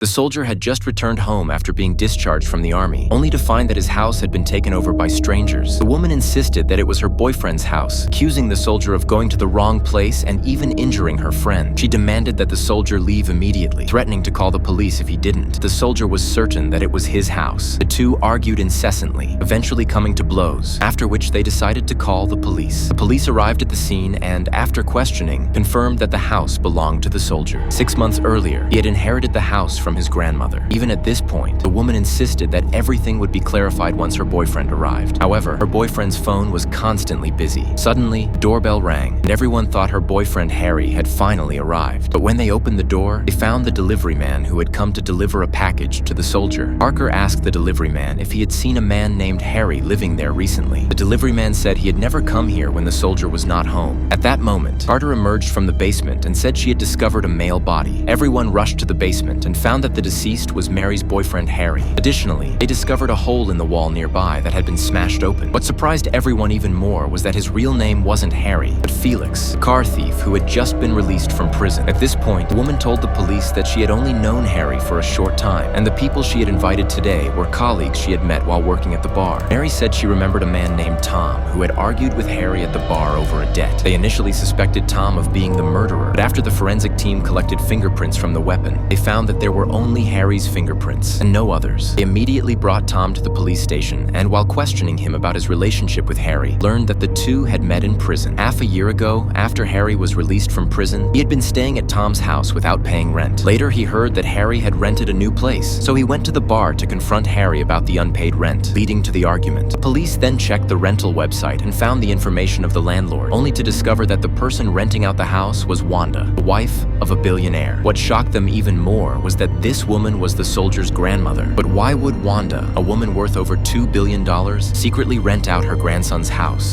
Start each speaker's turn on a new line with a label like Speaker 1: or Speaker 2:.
Speaker 1: The soldier had just returned home after being discharged from the army, only to find that his house had been taken over by strangers. The woman insisted that it was her boyfriend's house, accusing the soldier of going to the wrong place and even injuring her friend. She demanded that the soldier leave immediately, threatening to call the police if he didn't. The soldier was certain that it was his house. The two argued incessantly, eventually coming to blows, after which they decided to call the police. The police arrived at the scene and, after questioning, confirmed that the house belonged to the soldier. 6 months earlier, he had inherited the house from his grandmother. Even at this point, the woman insisted that everything would be clarified once her boyfriend arrived. However, her boyfriend's phone was constantly busy. Suddenly, the doorbell rang, and everyone thought her boyfriend Harry had finally arrived. But when they opened the door, they found the delivery man who had come to deliver a package to the soldier. Parker asked the delivery man if he had seen a man named Harry living there recently. The delivery man said he had never come here when the soldier was not home. At that moment, Carter emerged from the basement and said she had discovered a male body. Everyone rushed to the basement and found that the deceased was Mary's boyfriend Harry. Additionally, they discovered a hole in the wall nearby that had been smashed open. What surprised everyone even more was that his real name wasn't Harry, but Felix, a car thief who had just been released from prison. At this point, the woman told the police that she had only known Harry for a short time, and the people she had invited today were colleagues she had met while working at the bar. Mary said she remembered a man named Tom who had argued with Harry at the bar over a debt. They initially suspected Tom of being the murderer, but after the forensic team collected fingerprints from the weapon, they found that there were only Harry's fingerprints and no others. They immediately brought Tom to the police station and, while questioning him about his relationship with Harry, learned that the two had met in prison. Half a year ago, after Harry was released from prison, he had been staying at Tom's house without paying rent. Later, he heard that Harry had rented a new place, so he went to the bar to confront Harry about the unpaid rent, leading to the argument. The police then checked the rental website and found the information of the landlord, only to discover that the person renting out the house was Wanda, the wife of a billionaire. What shocked them even more was that this woman was the soldier's grandmother. But why would Wanda, a woman worth over $2 billion, secretly rent out her grandson's house?